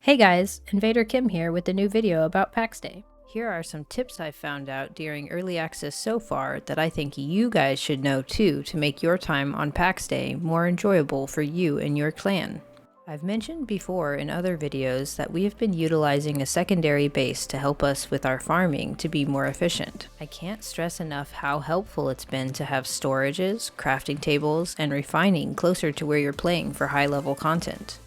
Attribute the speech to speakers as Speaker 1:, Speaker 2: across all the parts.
Speaker 1: Hey guys, Invader Kim here with a new video about PAX Day. Here are some tips I've found out during early access so far that I think you guys should know too to make your time on PAX Day more enjoyable for you and your clan. I've mentioned before in other videos that we have been utilizing a secondary base to help us with our farming to be more efficient. I can't stress enough how helpful it's been to have storages, crafting tables, and refining closer to where you're playing for high-level content.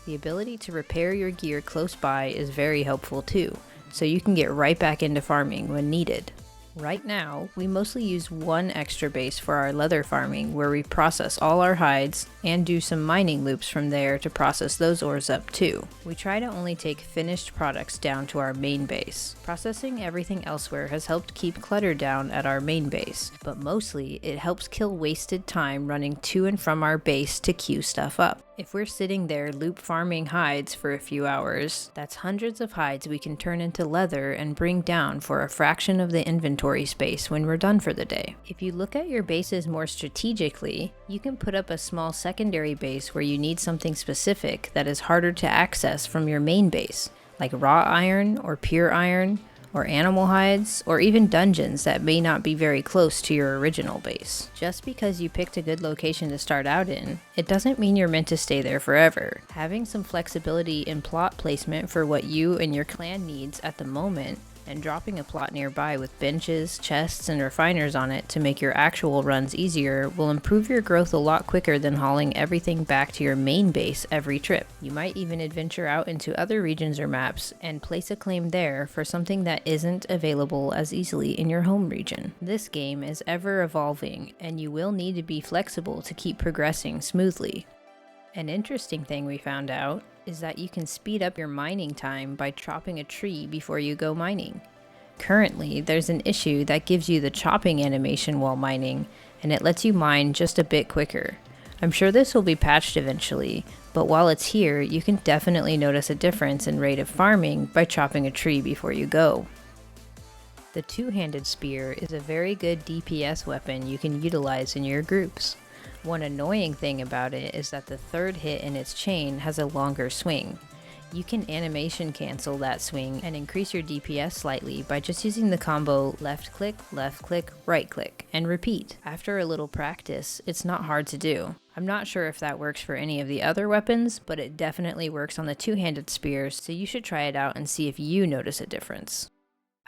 Speaker 1: The ability to repair your gear close by is very helpful too, so you can get right back into farming when needed. Right now, we mostly use one extra base for our leather farming where we process all our hides and do some mining loops from there to process those ores up too. We try to only take finished products down to our main base. Processing everything elsewhere has helped keep clutter down at our main base, but mostly it helps kill wasted time running to and from our base to queue stuff up. If we're sitting there loop farming hides for a few hours, that's hundreds of hides we can turn into leather and bring down for a fraction of the inventory space when we're done for the day. If you look at your bases more strategically, you can put up a small secondary base where you need something specific that is harder to access from your main base, like raw iron or pure iron, or animal hides, or even dungeons that may not be very close to your original base. Just because you picked a good location to start out in, it doesn't mean you're meant to stay there forever. Having some flexibility in plot placement for what you and your clan needs at the moment, and dropping a plot nearby with benches, chests, and refiners on it to make your actual runs easier will improve your growth a lot quicker than hauling everything back to your main base every trip. You might even adventure out into other regions or maps and place a claim there for something that isn't available as easily in your home region. This game is ever evolving, and you will need to be flexible to keep progressing smoothly. An interesting thing we found out is that you can speed up your mining time by chopping a tree before you go mining. Currently, there's an issue that gives you the chopping animation while mining, and it lets you mine just a bit quicker. I'm sure this will be patched eventually, but while it's here, you can definitely notice a difference in rate of farming by chopping a tree before you go. The two-handed spear is a very good DPS weapon you can utilize in your groups. One annoying thing about it is that the third hit in its chain has a longer swing. You can animation cancel that swing and increase your DPS slightly by just using the combo left click, right click, and repeat. After a little practice, it's not hard to do. I'm not sure if that works for any of the other weapons, but it definitely works on the two-handed spears, so you should try it out and see if you notice a difference.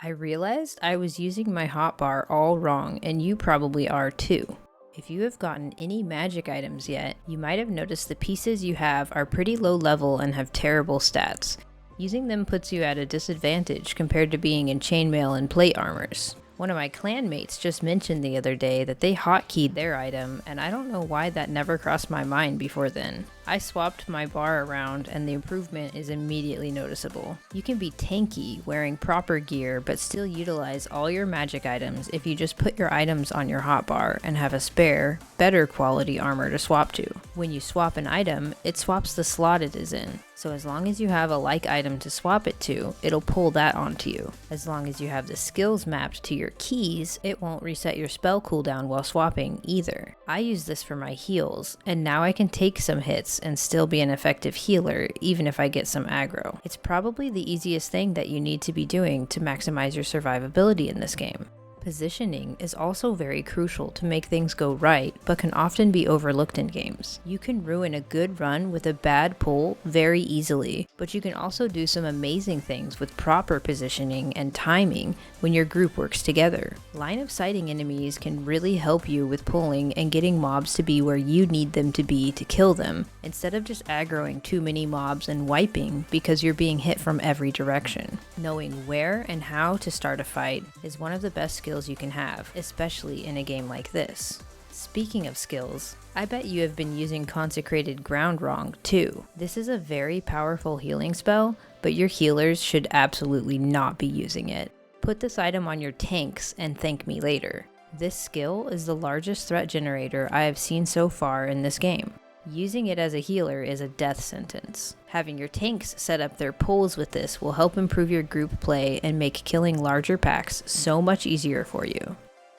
Speaker 1: I realized I was using my hotbar all wrong, and you probably are too. If you have gotten any magic items yet, you might have noticed the pieces you have are pretty low level and have terrible stats. Using them puts you at a disadvantage compared to being in chainmail and plate armors. One of my clanmates just mentioned the other day that they hotkeyed their item, and I don't know why that never crossed my mind before then. I swapped my bar around and the improvement is immediately noticeable. You can be tanky wearing proper gear but still utilize all your magic items if you just put your items on your hotbar and have a spare, better quality armor to swap to. When you swap an item, it swaps the slot it is in. So as long as you have a like item to swap it to, it'll pull that onto you. As long as you have the skills mapped to your keys, it won't reset your spell cooldown while swapping either. I use this for my heals, and now I can take some hits and still be an effective healer even if I get some aggro. It's probably the easiest thing that you need to be doing to maximize your survivability in this game. Positioning is also very crucial to make things go right, but can often be overlooked in games. You can ruin a good run with a bad pull very easily, but you can also do some amazing things with proper positioning and timing when your group works together. Line of sighting enemies can really help you with pulling and getting mobs to be where you need them to be to kill them, instead of just aggroing too many mobs and wiping because you're being hit from every direction. Knowing where and how to start a fight is one of the best skills you can have, especially in a game like this. Speaking of skills, I bet you have been using Consecrated Ground wrong too. This is a very powerful healing spell, but your healers should absolutely not be using it. Put this item on your tanks and thank me later. This skill is the largest threat generator I have seen so far in this game. Using it as a healer is a death sentence. Having your tanks set up their pulls with this will help improve your group play and make killing larger packs so much easier for you.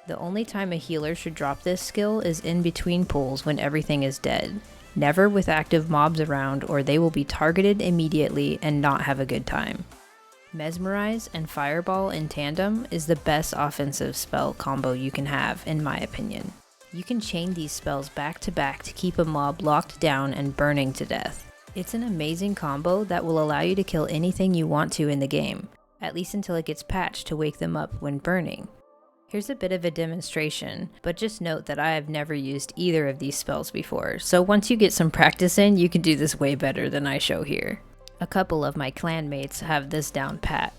Speaker 1: The only time a healer should drop this skill is in between pulls when everything is dead. Never with active mobs around, or they will be targeted immediately and not have a good time. Mesmerize and Fireball in tandem is the best offensive spell combo you can have, in my opinion. You can chain these spells back to back to keep a mob locked down and burning to death. It's an amazing combo that will allow you to kill anything you want to in the game, at least until it gets patched to wake them up when burning. Here's a bit of a demonstration, but just note that I have never used either of these spells before, so once you get some practice in, you can do this way better than I show here. A couple of my clanmates have this down pat.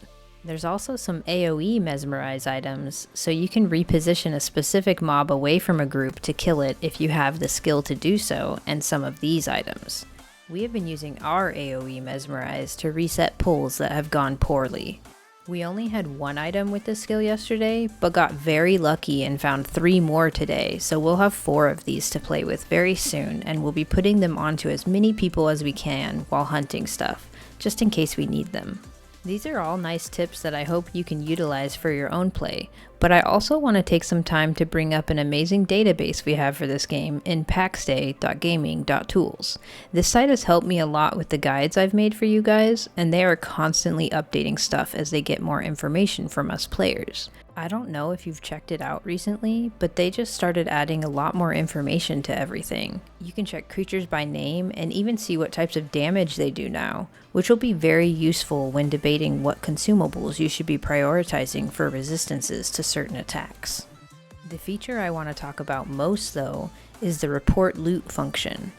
Speaker 1: There's also some AoE Mesmerize items, so you can reposition a specific mob away from a group to kill it if you have the skill to do so, and some of these items. We have been using our AoE Mesmerize to reset pulls that have gone poorly. We only had one item with this skill yesterday, but got very lucky and found 3 more today, so we'll have 4 of these to play with very soon, and we'll be putting them onto as many people as we can while hunting stuff, just in case we need them. These are all nice tips that I hope you can utilize for your own play, but I also want to take some time to bring up an amazing database we have for this game in packstay.gaming.tools. This site has helped me a lot with the guides I've made for you guys, and they are constantly updating stuff as they get more information from us players. I don't know if you've checked it out recently, but they just started adding a lot more information to everything. You can check creatures by name and even see what types of damage they do now, which will be very useful when debating what consumables you should be prioritizing for resistances to certain attacks. The feature I want to talk about most though is the report loot function.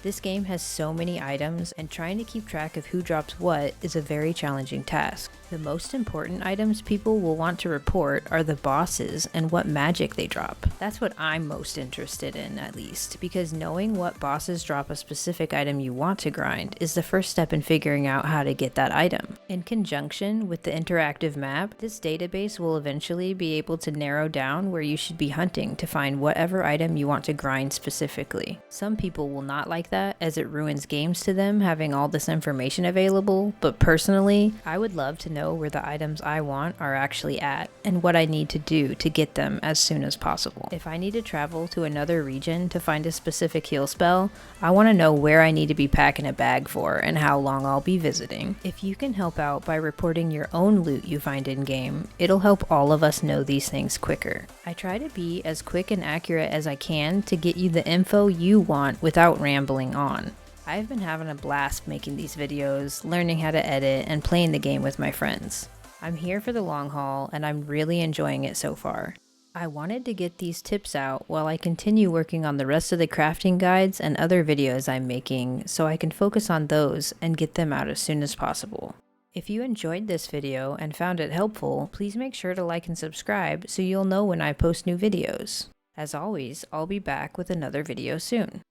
Speaker 1: This game has so many items, and trying to keep track of who drops what is a very challenging task. The most important items people will want to report are the bosses and what magic they drop. That's what I'm most interested in, at least, because knowing what bosses drop a specific item you want to grind is the first step in figuring out how to get that item. In conjunction with the interactive map, this database will eventually be able to narrow down where you should be hunting to find whatever item you want to grind specifically. Some people will not like that, as it ruins games to them having all this information available, but personally, I would love to know where the items I want are actually at, and what I need to do to get them as soon as possible. If I need to travel to another region to find a specific heal spell, I want to know where I need to be packing a bag for and how long I'll be visiting. If you can help out by reporting your own loot you find in-game, it'll help all of us know these things quicker. I try to be as quick and accurate as I can to get you the info you want without rambling on. I've been having a blast making these videos, learning how to edit, and playing the game with my friends. I'm here for the long haul, and I'm really enjoying it so far. I wanted to get these tips out while I continue working on the rest of the crafting guides and other videos I'm making, so I can focus on those and get them out as soon as possible. If you enjoyed this video and found it helpful, please make sure to like and subscribe so you'll know when I post new videos. As always, I'll be back with another video soon.